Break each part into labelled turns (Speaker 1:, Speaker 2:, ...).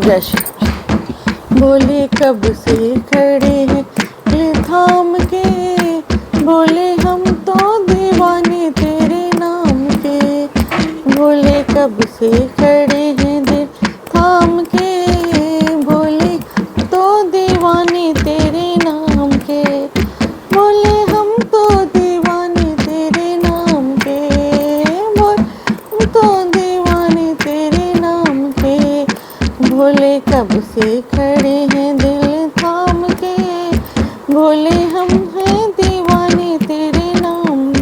Speaker 1: जय श्री राम। बोले कब से खड़े हैं ये थाम के, बोले हम तो दीवाने तेरे नाम के। बोले कब से खड़े हैं दिल थाम के, बोले तो दीवाने तेरे नाम के। बोले हम तो दीवाने तेरे नाम के, बोले तो दीवाने तेरे नाम के। बोले कब से खड़े हैं दिल थाम के, बोले हम हैं दीवाने तेरे नाम।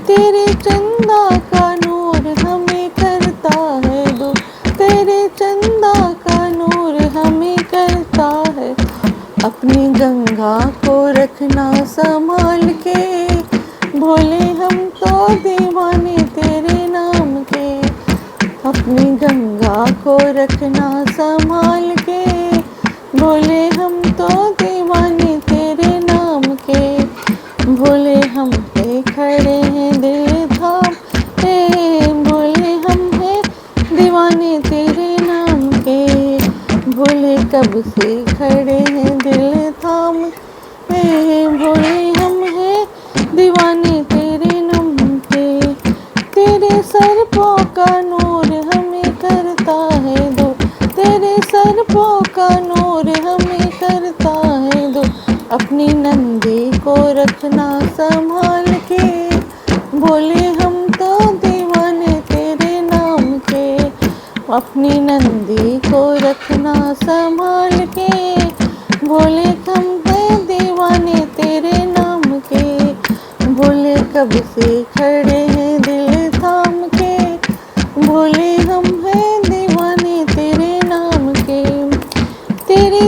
Speaker 1: तेरे चंदा का नूर हमें करता है दो, तेरे चंदा का नूर हमें करता है। अपनी गंगा को रखना संभाल के, बोले हम तो दीवाने तेरे नाम के। अपनी गंगा को रखना संभाल के, बोले हम तो दीवाने तेरे नाम के। बोले हम पे खड़े हैं दिल थाम के, बोले हम हैं दीवाने तेरे नाम के। बोले कब से खड़े हैं दिल थाम के, बोले हम हैं दीवाने तेरे नाम के। तेरे सर का नूर हमें करता है दो, तेरे सर का नूर हमें करता है दो। अपनी नंदी को रखना संभाल के, बोले हम तो दीवाने तेरे नाम के। अपनी नंदी को रखना संभाल के, बोले हम हैं दीवाने तेरे नाम के। बोले कब से खड़े हैं दिल थाम के, बोले हम हैं दीवाने तेरे नाम के। तेरे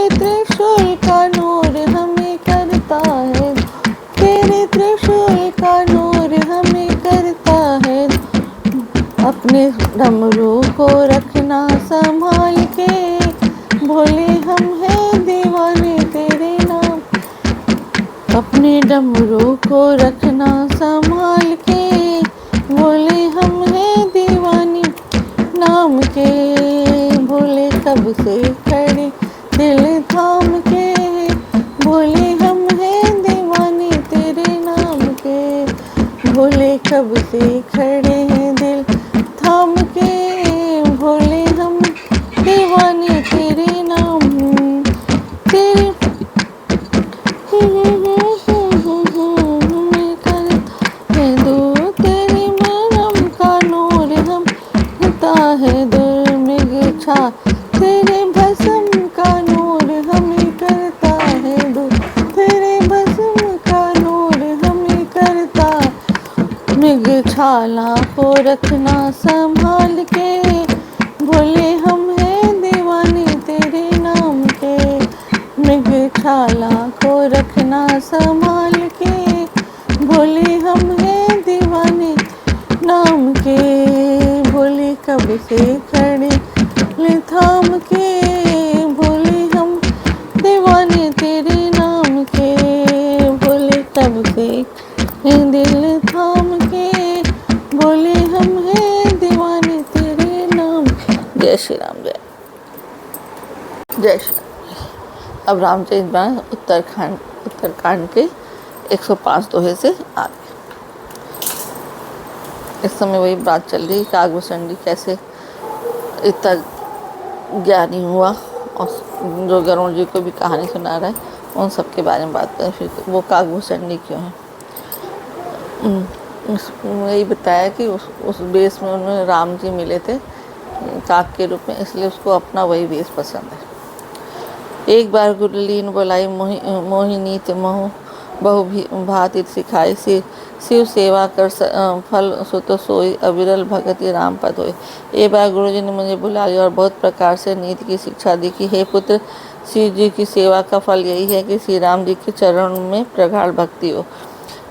Speaker 1: त्रिशूल का नूर हमें करता है, तेरे त्रिशूल का नूर हमें करता है। अपने डमरू को रखना संभाल के, बोले हम हैं दीवाने तेरे नाम। अपने डमरू को रखना संभाल के, बोले हम हैं दीवाने नाम के। बोले कब से खड़े दिल थाम के, बोले हम हैं दीवाने तेरे नाम के। बोले कब से खड़े हैं दिल थाम के, बोले हम दीवाने तेरे नाम तेरे। तेरे मरम का नूर हम करता है दुर्मिग छा, तेरे भस्म का नूर हमें करता है दो, तेरे भस्म का नूर हमें करता। मृग छाला को रखना संभाल के, बोले हम हैं दीवाने तेरे नाम के। मृग छाला को रखना संभाल के, बोले हम हैं दीवाने नाम के। बोले कब से खड़े थाम के, बोले हम दीवाने तेरे नाम के। बोले कब से दिल थाम के, बोले हम हैं दीवाने तेरे नाम। जय श्री राम। जय श्री राम। अब रामचरित मानस उत्तरकांड के 105 दोहे से आगे। इस समय वही बात चल रही काकभूषणी कैसे इतना ज्ञानी हुआ, और जो गरुड़ जी को भी कहानी सुना रहा है उन सब के बारे में बात करें। फिर वो काकभूषणी क्यों है, यही बताया कि उस वेश में उन्हें राम जी मिले थे काक के रूप में, इसलिए उसको अपना वही वेश पसंद है। एक बार गुरलीन बोलाई मोहिनी ते मोह बहु भांति सिखाई, शिव सेवा कर फल सुत सोई, अविरल भगति राम पद होई। एक बार गुरु जी ने मुझे बुला लिया और बहुत प्रकार से नीति की शिक्षा दी कि हे पुत्र, शिव जी की सेवा का फल यही है कि श्री राम जी के चरण में प्रगाढ़ भक्ति हो।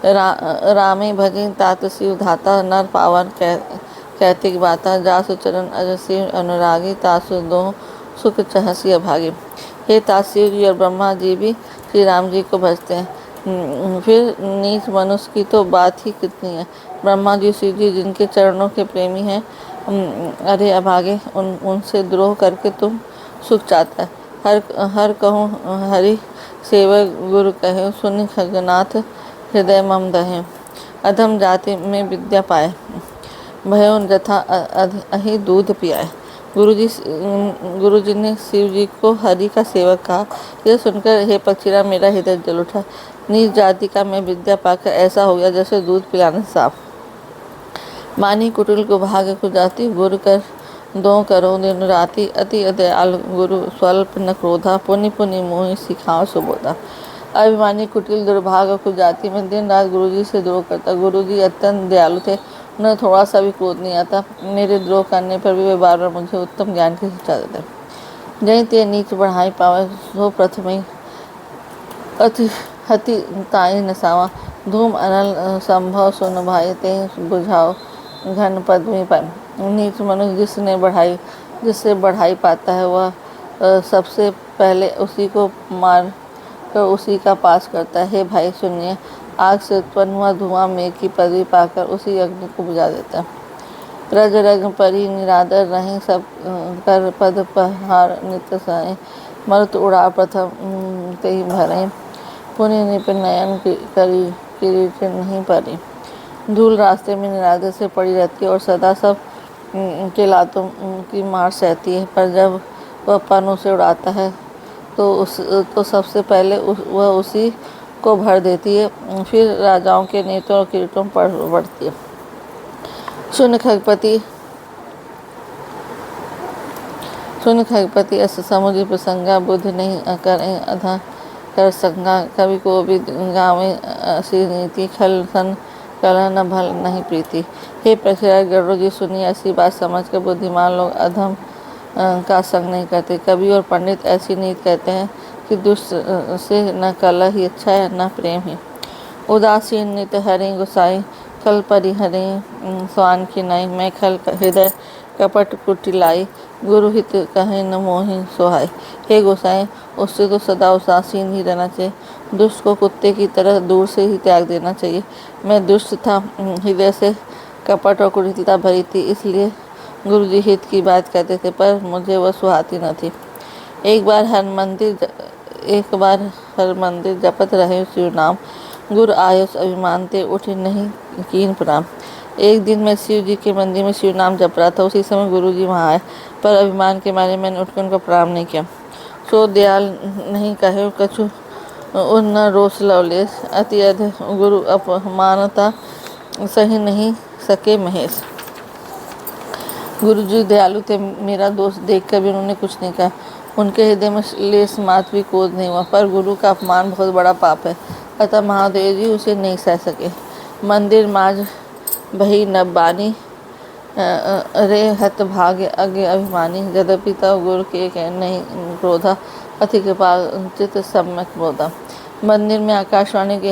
Speaker 1: रामे भजन तात शिव धाता, नर पावन कैतिक बाता, जासु चरण अज शिव अनुरागी, तासु दो सुख चहसी अभागी। हे तात शिव जी और ब्रह्मा जी भी श्री राम जी को भजते हैं, फिर नीच मनुष्य की तो बात ही कितनी है। ब्रह्मा जी शिव जी जिनके चरणों के प्रेमी हैं, अरे अभागे, उनसे द्रोह करके तुम सुख चाहता है। हर हर कहूँ हरि सेवक गुरु कहे, सुनि खगनाथ हृदय मम दहे। अधम जाति में विद्या पाए, भयो जथा अहि दूध पियाए। गुरुजी ने शिव जी को हरि का सेवक कहा। यह सुनकर हे पक्षीराज, मेरा हृदय जल उठा। नीच जाति का मैं विद्या पाकर ऐसा हो गया जैसे दूध पिलाने साफ। मानी कुटिल को भाग को जाति, गुरु कर दो करो दिन राति। अति दयाल गुरु स्वल्प न क्रोधा, पुनि पुनि मोहि सिखाओ सुबोधा। अभिमानी कुटिल दुर्भाग को जाति में दिन रात गुरुजी से द्रोह करता। गुरुजी अत्यंत दयालु थे, उन्हें थोड़ा सा भी क्रोध नहीं आता। मेरे द्रोह करने पर भी वे बार बार मुझे उत्तम ज्ञान की शिक्षा देते। जहीं ते नीच बढ़ाई पावे, सो प्रथम ही अति हति ताई नसावा। धूम अनल संभव सुन भाई, ते बुझाओ घन पद में पाए। नीच मनुष्य जिससे बढ़ाई पाता है, वह सबसे पहले उसी को मार कर उसी का पास करता है। हे भाई सुनिए, आग से उत्पन्न हुआ धुआं मेघ की पदवी पाकर उसी अग्नि को बुझा देता है। रज रग परी निरादर रहे, सब कर पद पहाड़ नित्य सहे। मरुत उड़ा प्रथम ते ही भरे, पुण्य निप नयन करी किरीट नहीं परी। धूल रास्ते में निरादर से पड़ी रहती है और सदा सब के लातों की मार सहती है, पर जब वह पन्नों से उड़ाता है तो सबसे पहले वह उसी को भर देती है। फिर राजाओं के नेत्रों और किरीटों पर बढ़ती है। सुन खगपति अस समुझ प्रसंगा, बुद्ध नहीं करें अधा कर संगा। कवि को भी गावे ऐसी नीति, खल सन कलह न भल नहीं प्रीति। हे पृथ्वीराज गरुड़ जी, सुनिए, ऐसी बात समझकर बुद्धिमान लोग अधम का संग नहीं करते। कवि और पंडित ऐसी नीति कहते हैं कि दुष्ट से न कलह ही अच्छा है, न प्रेम ही। उदासीन नित हरि गुसाई, खल परिहरे स्वान की नाई। मैं खल हृदय कपट कुटिलाई, गुरु हित कहे न मोहि सोहाय। हे गोसाई, उससे तो सदा उदासीन ही रहना चाहिए। दुष्ट को कुत्ते की तरह दूर से ही त्याग देना चाहिए। मैं दुष्ट था, हृदय से कपट और कुटिलता भरी थी, इसलिए गुरुजी हित की बात कहते थे, पर मुझे वह सुहाती न थी। एक बार हर मंदिर जपत रहे शिव नाम, गुरु आयुष अभिमान ते उठे नहीं कीन प्रणाम। एक दिन मैं शिव जी के मंदिर में शिव नाम जप रहा था। उसी समय गुरु जी वहाँ आए, पर अभिमान के मारे मैंने उठकर उनका प्रणाम नहीं किया। सो दयाल नहीं कहे कछु उन न रोष लवलेश, अति अध गुरु अपमानता सही नहीं सके महेश। गुरुजी दयालु थे, मेरा दोष देखकर भी उन्होंने कुछ नहीं कहा। उनके हृदय में लेस मात्र भी क्रोध नहीं हुआ, पर गुरु का अपमान बहुत बड़ा पाप है, अतः महादेव जी उसे नहीं सह सके। मंदिर माज भई नबानी, रे हत भाग्य अज्ञ अभिमानी। यद्यपि तब गुरु के कह नहीं क्रोधा, अति कृपाल चित सम्यक बोधा। मंदिर में आकाशवाणी के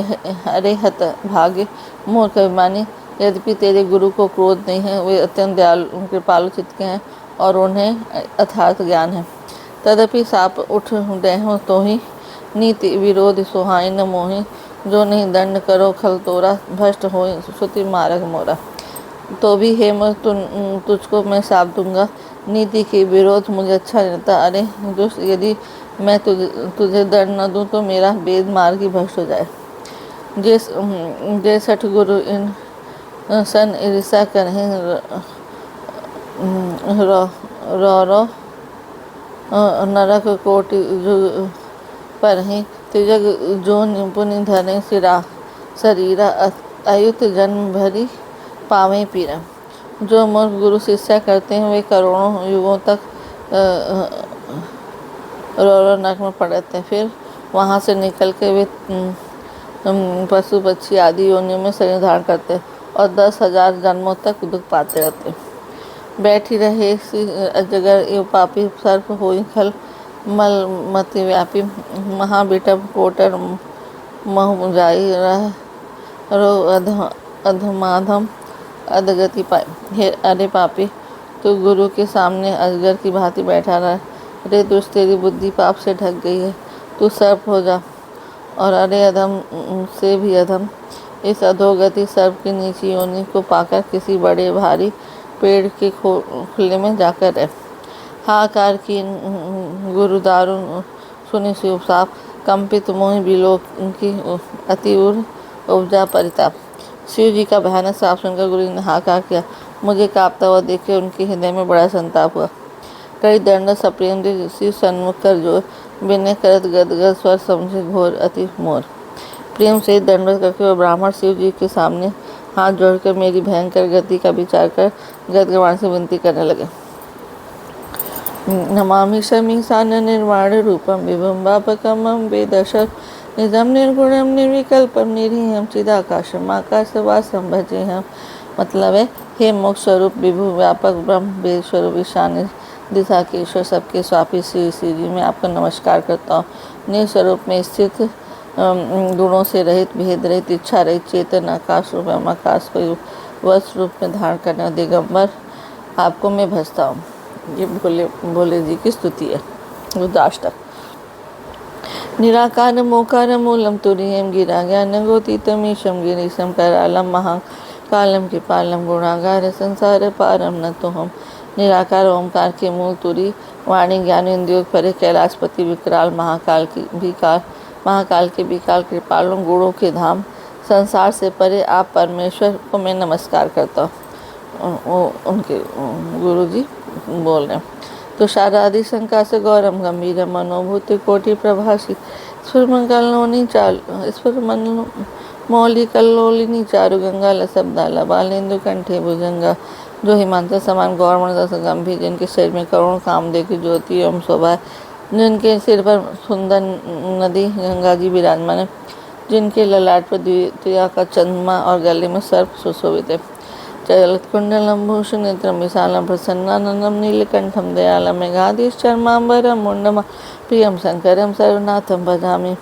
Speaker 1: अरे हत भाग्य मूर्ख अभिमानी। यद्यपि तेरे गुरु को क्रोध नहीं है, वे अत्यंत दयालु कृपालु चित्त के हैं और उन्हें अथार्थ ज्ञान है। तदपि साप उठ देहो तो ही, नीति विरोध सुहाई न मोहि। जो नहीं दंड करो खल तोरा, भ्रष्ट हो श्रुति मार्ग मोरा। तो भी हे तुझको मैं साप दूंगा, नीति के विरोध मुझे अच्छा रहता। अरे दुष्ट, यदि मैं तुझे दंड न दूं तो मेरा वेद मार्ग ही भ्रष्ट हो जाए। जे सठ गुरु इन सन ईर्षा करें, रो नरक कोटि पर ही। तिजग जो निपुण धरे सिरा शरीरा, अयुत जन्म भरी पावे पीरा। जो मूर्ख गुरु शिष्या करते हैं, वे करोड़ों युगों तक रो नरक में पड़ते हैं। फिर वहाँ से निकल के वे पशु पक्षी आदि योनियों में शरीर धारण करते हैं और 10,000 जन्मों तक दुख पाते रहते हैं। बैठी रहे अजगर एवं पापी, सर्प होई खल मल मति व्यापी। महाबिटप कोटर मह जाई रो अधमाधम अधगति पाए। हे अरे पापी, तू गुरु के सामने अजगर की भांति बैठा रहा। अरे दुष्ट, तेरी बुद्धि पाप से ढक गई है, तू सर्प हो जा। और अरे अधम से भी अधम, इस अधोगति सर्प की नीची योनि को पाकर किसी बड़े भारी पेड़ के खुले में जाकर रहे। हाहाकार की गुरु दारुण सुनि शिव साप, कंपित मोहि बिलोक की अति उर उपजा परिताप। शिव जी का भयानक साप सुनकर गुरु जी ने हाहाकार किया। मुझे कांपता हुआ देखकर उनके हृदय में बड़ा संताप हुआ। कई दंड सप्रेम दे शिव सन्मुख कर जोर, विनय करत गदगद स्वर समझे घोर अति मोर। प्रेम से दंडवत करके वह ब्राह्मण शिव जी के सामने हाथ जोड़कर मेरी भयंकर गति का विचार कर गदगद से विनती करने लगे। नमामि शमीशान निर्वाण रूपम विभुम वापकमं वेदशर निजम निर्गुणम निर्विकल्पम निरीहम चिदाकाशम आकाशवासम भजेहम। मतलब है, हे मोक्ष स्वरूप विभु व्यापक ब्रह्म वेद स्वरूप ईशान दिशा के ईश्वर सबके स्वापी श्री श्री जी मैं आपका नमस्कार करता हूँ। निस्वरूप में स्थित गुणों से रहित, भेद रहित, इच्छा रहित, चेतन आकाश रूप आकाश को वस्त्र रूप में धारण करने दिगंबर आपको मैं भजता हूँ। ये भोले जी की स्तुति है। रुद्राष्टक। निराकार मोकार मूलम तुरीयम गिरा ज्ञान गोतीतमीशम गिरीशम करालम महाकालम कृपालम गुणागार संसार पारम न तो हम। निराकार ओमकार के मूल तुरी, वाणी ज्ञान इंद्रियों परे, कैलाशपति विकराल महाकाल के विकाल कृपालुम गुणों के धाम, संसार से परे आप परमेश्वर को मैं नमस्कार करता हूँ। उनके गुरु जी बोल रहे हैं। तुषारादि शंका से गौरम गंभीर मनोभूति कोटि प्रभासी स्फुर मौली कल्लोलिनी चारु गंगा लसब्दाला बालेंदु कंठे भुजंगा। जो हिमांत समान गौरमण गंभीर, जिनके शरीर में करुण कामदेव की ज्योति एवं शोभा, जिनके सिर पर सुंदर नदी गंगा जी विराजमान है, जिनके ललाट पर द्वितीया का चंद्रमा और गले में सर्प सुशोभित है। चलत्कुंडलम भूषण नेत्रम विशालम प्रसन्नानंदम नीलकंठम दयालम मेघाधीश चर्मांबरम मुंडम प्रियम शंकरम सर्वनाथम भजामि।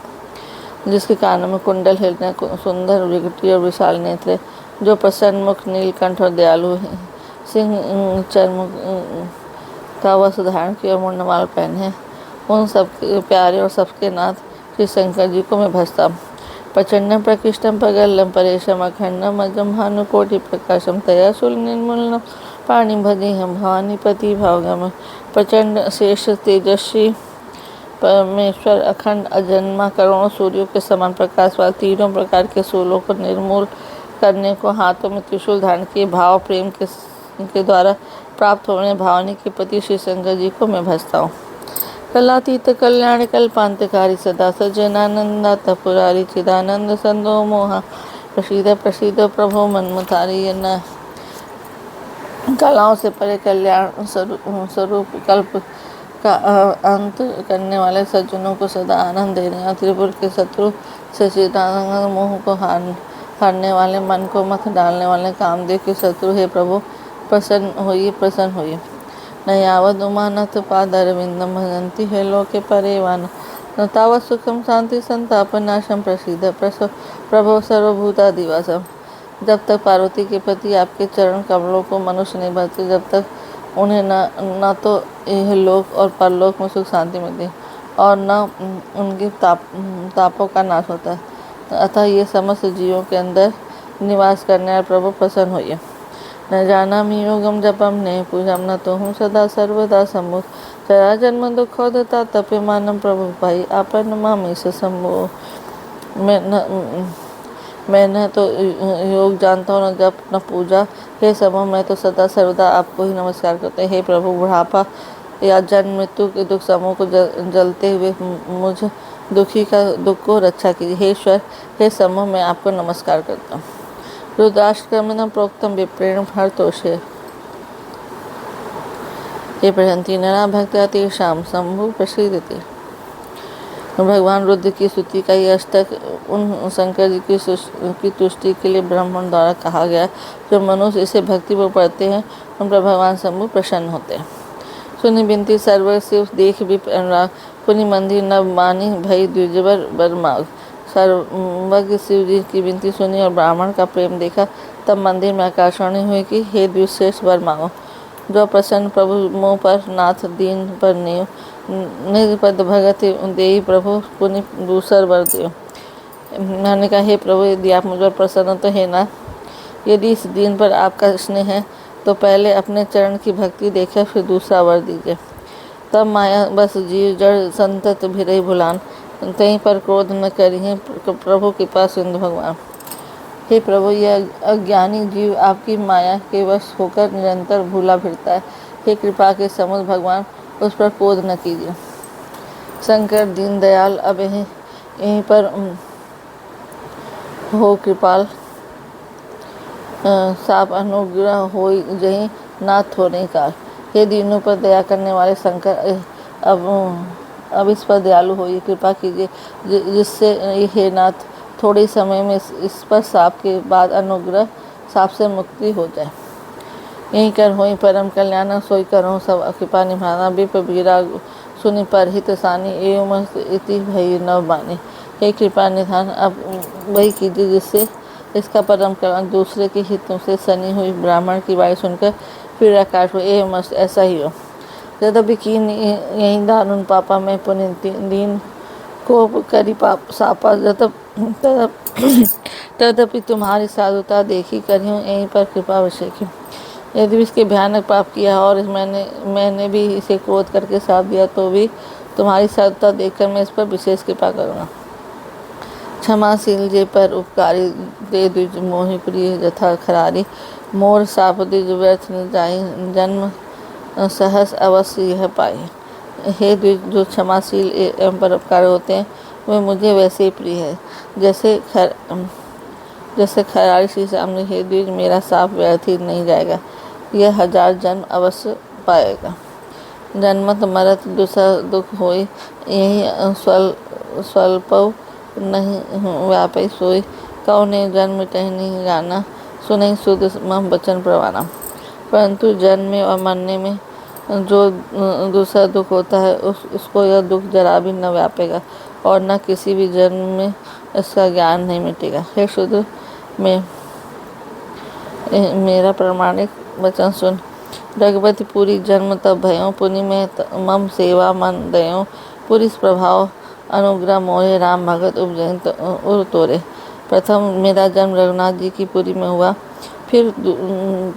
Speaker 1: जिसके कानों में कुंडल हिलने सुंदर विकटी और विशाल नेत्र, जो प्रसन्न मुख नीलकंठ और दयालु है, सिंह चर्म का वस्त्र धारण किया और मुंडमाल पहने, उन सबके प्यारे और सबके नाथ श्री शंकर जी को मैं भजता हूँ। प्रचंडम प्रकृष्टम पगल्लम परेशम अखंडम अजम भानुकोटि प्रकाशम तयाशूल निर्मूलनम पाणी भजे हम भवानीपति भावगम। प्रचंड श्रेष्ठ तेजस्वी परमेश्वर अखंड अजन्मा करोड़ों सूर्यों के समान प्रकाश वाले तीनों प्रकार के शूलों को निर्मूल करने को हाथों में त्रिशूल धारण किए भाव प्रेम के द्वारा प्राप्त होने भवानी के पति श्री शंकर जी को मैं भजता हूँ। कलातीत कल्याण कल्पांतकारी सदा सज्जनानंदाता पुरारी चिदानंद संदो मोहा प्रसिद्ध प्रभो मनमतारी। न कलाओं से परे कल्याण स्वरूप कल्प का अंत करने वाले सज्जनों को सदा आनंद देने और त्रिपुर के शत्रु से चिदानंद मोह को हारने वाले, मन को मत डालने वाले कामदेव के शत्रु हे प्रभु प्रसन्न होइए। न यावद उमानथ पादरविंदम भजन्ति है लोके परेवान, न तावत् सुखम शांति संताप नाशम प्रसिद्ध प्रभो सर्वभूतादिवासम। जब तक पार्वती के पति आपके चरण कमलों को मनुष्य नहीं भजते, जब तक उन्हें न तो यह लोक और परलोक में सुख शांति मिलती और न उनके तापों का नाश होता है, अतः ये समस्त जीवों के अंदर निवास करने वाले प्रभु प्रसन्न होइए। न जानामि योगम जपम ने पूजम न तो हूँ सदा सर्वदा सम्मुख, चरा जन्म दुखोदता तप्यमानम प्रभु भाई आपन मामी से सम्भो। मैं न तो योग जानता हूँ, न जप, न पूजा, हे समूह मैं तो सदा सर्वदा आपको ही नमस्कार करते। हे प्रभु, बुढ़ापा या जन्म मृत्यु के दुख समूह को जलते हुए मुझ दुखी का दुख को रक्षा कीजिए। हे ईश्वर, हे समूह मैं आपको नमस्कार करता हूँ। रुद्राष्टकम प्रोक्तम विप्रेण हरतोषे ये प्रहंती नरा भक्त्या तेषाम शंभु प्रसिद्धते। भगवान रुद्र की स्तुति का यह अष्टक उन शंकर जी की तुष्टि के लिए ब्राह्मण द्वारा कहा गया। जो मनुष्य इसे भक्ति पर पढ़ते हैं उन पर भगवान शंभु प्रसन्न होते हैं। सुनि बिनती सर्वर शिव देख भी अनुराग, पुनि मंदिर न मानी भई द्विजबर बरमाग। सर्वज्ञ शिव जी की विनती सुनी और ब्राह्मण का प्रेम देखा, तब मंदिर में आकाशवाणी हुई कि हे द्विश्रेष्ठ वर मांगो। जो प्रसन्न प्रभु मोह पर नाथ दीन पर नेव, निजपद भगत देई प्रभु पुनि दूसर वर देव। मैंने कहा, हे प्रभु, यदि आप मुझ पर प्रसन्न तो है ना, यदि इस दीन पर आपका स्नेह है तो पहले अपने चरण की भक्ति देखे, फिर दूसरा वर दीजिए। तब माया बस जीव जड़ संतत भिरई भुलान, तहीं पर क्रोध न करिए प्रभु कृपा सिंधु भगवान। हे प्रभु, यह अज्ञानी जीव आपकी माया के वश होकर निरंतर भूला फिरता है। हे कृपा के समुद्र भगवान, उस पर क्रोध न कीजिए। शंकर दीन दयाल, अब यहीं पर हो कृपाल, साप अनुग्रह हो जहीं नाथ हो नहीं काल। हे दीनों पर दया करने वाले शंकर, अब इस पर दयालु होइए, कृपा कीजिए, जिससे हे नाथ थोड़े समय में इस पर साप के बाद अनुग्रह साप से मुक्ति हो जाए। यहीं कर होई परम कल्याण, सोई करो सब कृपा निभाना। विप्र बीरा सुनि पर हित सानी, एवं इति भई नव बानी। हे कृपा निधान, अब वही कीजिए जिससे इसका परम कल्याण दूसरे के हितों से सनी हुई ब्राह्मण की वाणी सुनकर फिर आकाश हो। एवं ऐसा ही हो। यद्यपि कीन यही दारुण पापा, मैं पुण्य दीन को करी पाप सापा, तदपि तुम्हारी साधुता देखी करियो, यहीं पर कृपा विषय। यदि इसके भयानक पाप किया और मैंने भी इसे क्रोध करके साथ दिया, तो भी तुम्हारी साधुता देखकर मैं इस पर विशेष कृपा करूँगा। क्षमाशील जे पर उपकारी, दे द्विज मोहि प्रिय जथा खरारी। मोर साप द्विज व्यर्थ न जाई, जन्म सहस अवश्य यह पाए। हे द्विज, जो क्षमाशील एवं परोपकारी होते हैं, वे मुझे वैसे ही प्रिय है जैसे खरारी श्री सामने। हे द्विज, मेरा साप व्यर्थ ही नहीं जाएगा, यह 1000 जन्म अवश्य पाएगा। जन्मत मरत दुख होई, यही स्वल्प नहीं व्यापी सोई। कौने जन्म टहनी गाना, सुनई शुद्ध मम वचन प्रवाना। परंतु जन्म और मरने में जो दूसरा दुख होता है, उसको यह दुख जरा भी न व्यापेगा और न किसी भी जन्म में इसका ज्ञान नहीं मिटेगा। हे शुद्ध, में मेरा प्रमाणिक वचन सुन। रघुपति पूरी जन्म तब भयो, पुनि में मम सेवा मन दयो। पुरी प्रभाव अनुग्रह मोहे, राम भगत उपजैन उर तोरे। प्रथम मेरा जन्म रघुनाथ जी की पुरी में हुआ, फिर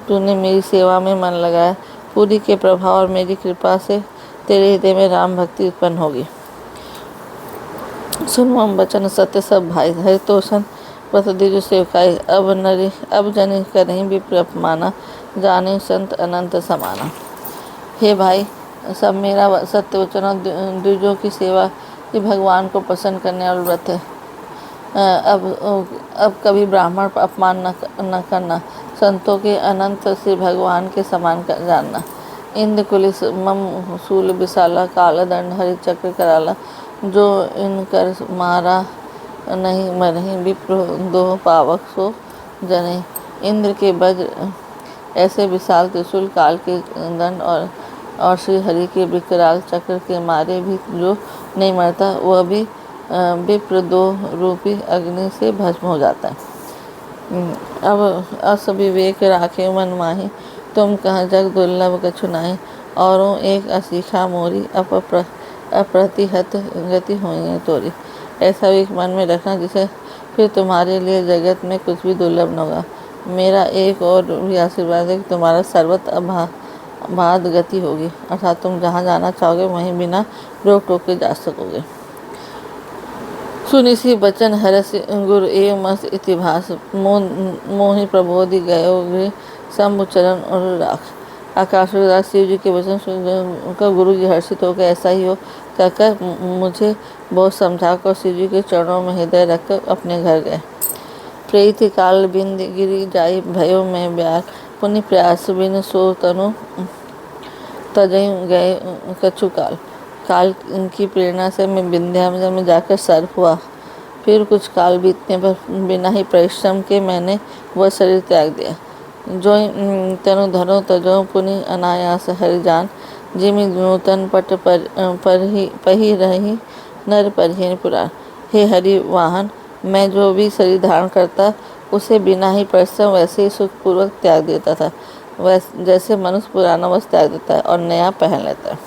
Speaker 1: तूने मेरी सेवा में मन लगाया। पुरी के प्रभाव और मेरी कृपा से तेरे हृदय में राम भक्ति उत्पन्न होगी। सुन मम वचन सत्य सब भाई, हरितोषण प्रतिदिन सेवकाई। अब जनि करहीं विप्र अपमाना, जाने संत अनंत समाना। हे भाई, सब मेरा सत्य वचन और द्विजों की सेवा ये भगवान को प्रसन्न करने वाला व्रत है। अब कभी ब्राह्मण पर अपमान न करना, संतों के अनंत से भगवान के समान जानना। इंद्र कुलिस मम शूल विशाला, काला दंड हरि चक्र कराला। जो इन कर मारा नहीं मरही, विप्र दो पावक सो जने। इंद्र के वज्र ऐसे विशाल त्रिशूल, काल के दंड और श्री हरि के विकराल चक्र के मारे भी जो नहीं मरता, वह भी विप्र दो रूपी अग्नि से भस्म हो जाता है। अब अस विवेक राखे मन माही, तुम कहाँ जग दुर्लभ कछु नाहि। औरों एक असीखा मोरी, अप्रतिहत गति होई तोरी। ऐसा एक मन में रखना जिसे फिर तुम्हारे लिए जगत में कुछ भी दुर्लभ न होगा। मेरा एक और भी आशीर्वाद है कि तुम्हारा सर्वत्र अबाध गति होगी, अर्थात तुम जहाँ जाना चाहोगे वहीं बिना रोक टोक के जा सकोगे। सुनि सी बचन हरस गुरु एवं मस इतिभास, मोहि प्रबोधि गयो गृह शंभु चरण और राख। आकाशदास शिव जी के वचन सुनकर गुरु जी हर्षित होकर ऐसा ही हो कहकर मुझे बहुत समझाकर शिव जी के चरणों में हृदय रखकर अपने घर गए। प्रेति काल बिंद गिरी जाई, भयो में ब्याल। पुण्य प्रयास बिन सो तनु, तजई गए कछु काल। काल की प्रेरणा से मैं विंध्याचल में जाकर सर्प हुआ। फिर कुछ काल बीतने पर बिना ही परिश्रम के मैंने वह शरीर त्याग दिया। जो तनु धनो तजो पुनि अनायास हरि जान। जिमि नूतन पट पही रही, नर परिहीन पुराण। हे हरि वाहन, मैं जो भी शरीर धारण करता उसे बिना ही परिश्रम वैसे ही सुखपूर्वक त्याग देता था, जैसे मनुष्य पुराना वस्त्र त्याग देता है और नया पहन लेता है।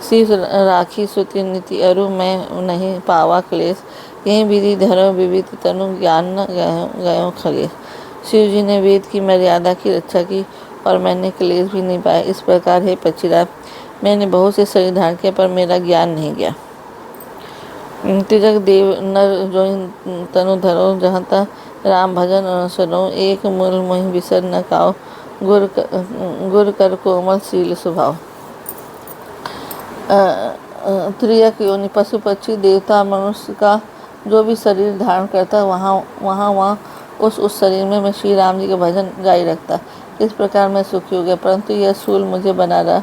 Speaker 1: शीश राखी सुति नीति अरु, मैं नहीं पावा क्लेश। यही विधि धरो विविध तनु, ज्ञान न गयो खगेश। शिव जी ने वेद की मर्यादा की रक्षा की और मैंने क्लेश भी नहीं पाया। इस प्रकार हे पक्षीराज, मैंने बहुत से शरीर धारण किया पर मेरा ज्ञान नहीं गया। तिजक देव नर जो तनु धरो, जहाँ तहाँ राम भजन अनुसरो, एक मूल मोहि बिसर न काओ, गुर कर कोमल शील स्वभाव। त्रियक योनि, पशु पक्षी देवता मनुष्य का जो भी शरीर धारण करता वहाँ उस शरीर में मैं श्री राम जी का भजन जारी रखता। इस प्रकार मैं सुखी हो गया। परंतु यह सूल मुझे बना रहा।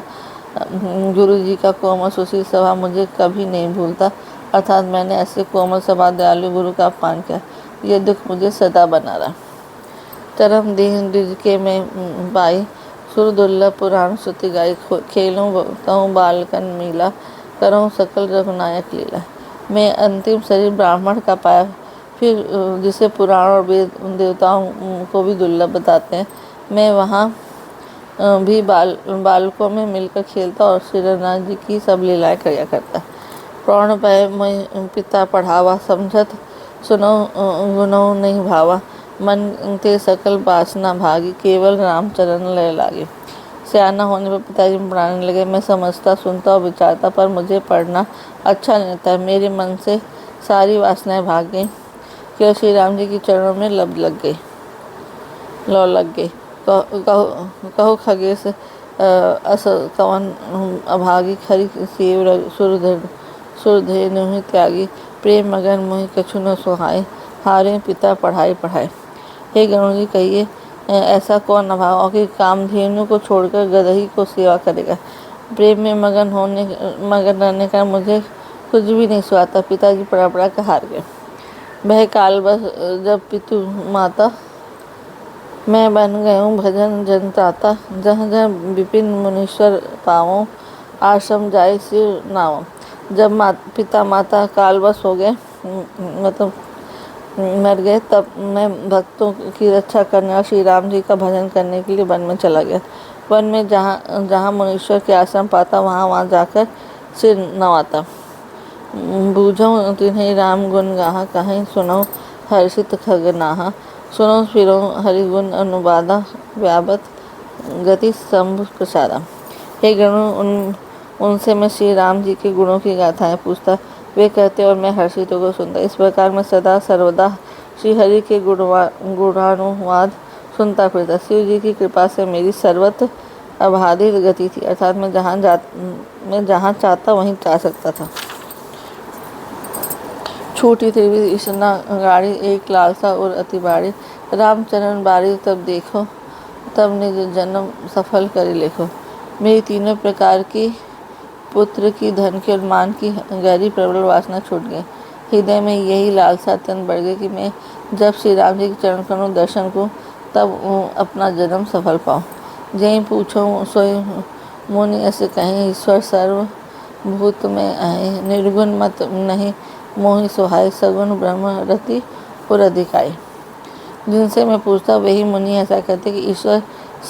Speaker 1: गुरु जी का कोमल सुशील स्वभाव मुझे कभी नहीं भूलता, अर्थात मैंने ऐसे कोमल स्वभाव दयालु गुरु का अपमान किया, यह दुख मुझे सदा बना रहा। चरम दीन द्विज के मैं बाई, सुर दुर्लभ पुराण श्रुति गाई, खेलूं कहूँ बालकन मीला, करूँ सकल रघुनायक लीला। मैं अंतिम शरीर ब्राह्मण का पाया, फिर जिसे पुराण और वेद देवताओं को भी दुर्लभ बताते हैं, मैं वहाँ भी बालकों में मिलकर खेलता और श्री रघुनाथ जी की सब लीलाएं किया करता। प्राण भय मैं पिता पढ़ावा, समझत सुनो गुनो नहीं भावा, मन ते सकल वासना भागी, केवल रामचरण लय लागे। सियाना होने पर पिताजी में पढ़ाने लगे। मैं समझता, सुनता और विचारता, पर मुझे पढ़ना अच्छा नहीं लगता। मेरे मन से सारी वासनाएं भाग गईं, केवल श्री राम जी के चरणों में लौ लग गई। कहो खगेश अस कवन अभागी, खरी सेव सुरधेनु त्यागी, प्रेम मगन मोहि कछु न सुहाए, हारे पिता पढ़ाई। हे गणों जी, कहिए ऐसा कौन अभाव और कि कामधेनु को छोड़कर गदही को सेवा करेगा। प्रेम में मगन रहने का मुझे कुछ भी नहीं सुहाता। पिताजी पड़ा कर हार गए। वह काल बस जब पितु माता मैं बन गयूँ भजन जनताता, जहाँ जहाँ विपिन मुनीश्वर पाऊँ, आश्रम जाए सिर नावों। जब पिता माता कालवश हो गए, मतलब मर गए, तब मैं भक्तों की रक्षा करने और श्री राम जी का भजन करने के लिए वन में चला गया। वन में जहाँ मुनीश्वर के आश्रम पाता वहाँ जाकर सिर नवाता। बूझो तिन्हीं राम गुण गाहा, कहीं सुनो हर्षित खगनाहा, सुनो फिरो हरिगुण अनुवादा, व्यापत गति शंभु प्रसादा। हे गणों, उनसे मैं श्री राम जी के गुणों की गाथाएं पूछता, वे कहते और मैं हर्षित होकर सुनता। इस प्रकार मैं सदा सर्वदा श्री हरि के गुणानुवाद सुनता फिरता। शिव जी की कृपा से मेरी सर्वत्र अबाधित गति थी, अर्थात मैं जहाँ चाहता वहीं जा सकता था। छोटी त्रिविध इसना गाड़ी, एक लालसा और अति बाड़ी, रामचरण बारी तब देखो, तब निज जन्म सफल करी लेखो। मेरी तीनों प्रकार की पुत्र की, धन की और मान की गहरी प्रबल वासना छूट गई। हृदय में यही लालसा अत्यंत बढ़ गई कि मैं जब श्री राम जी के चरण करूँ, दर्शन को, तब अपना जन्म सफल पाऊँ। जय पूछो सोई मुनि ऐसे कहें, ईश्वर सर्वभूत में आए, निर्गुण मत नहीं मोहि सुहाय, सगुण ब्रह्म रति पुर अधिकाई। जिनसे मैं पूछता वही मुनि ऐसा कहते कि ईश्वर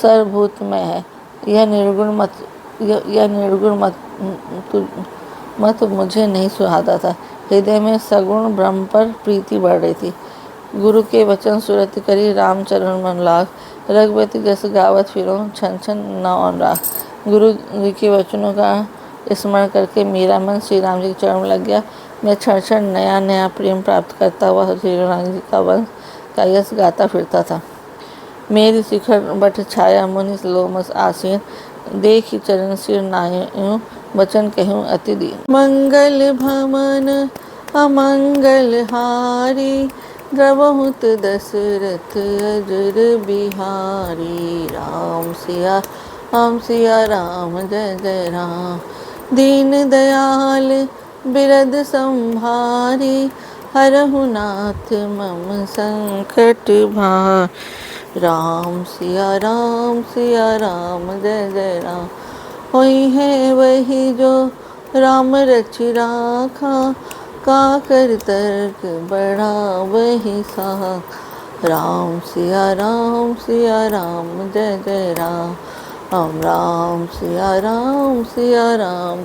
Speaker 1: सर्वभूत में है, यह निर्गुण मत मुझे नहीं सुहाता था। हृदय में सगुण ब्रह्म पर प्रीति बढ़ रही थी। गुरु के वचन सुरति करी, रामचरण मन लाग, रघुपति जस गावत फिरो, छन छन न अनुराग। गुरु जी के वचनों का स्मरण करके मेरा मन श्री राम जी के चरण में लग गया। मैं क्षण क्षण नया प्रेम प्राप्त करता हुआ श्री राम जी का वंश का यश गाता फिरता था। मेरी शिखर बट छाया मुनि लोमस आसीन, देख चरण सिर नायूं, वचन कहूँ अति दीन। मंगल भवन अमंगल हारी, द्रवहुत दशरथ अजर बिहारी। राम सिया राम जय जय राम, दीन दयाल बिरद संभारी, हरहु नाथ मम संकट भार। राम सिया राम जय जय राम, होई है वही जो राम रचि राखा, का कर तर्क बढ़ा वही सा। राम सिया राम जय जय राम, राम सिया राम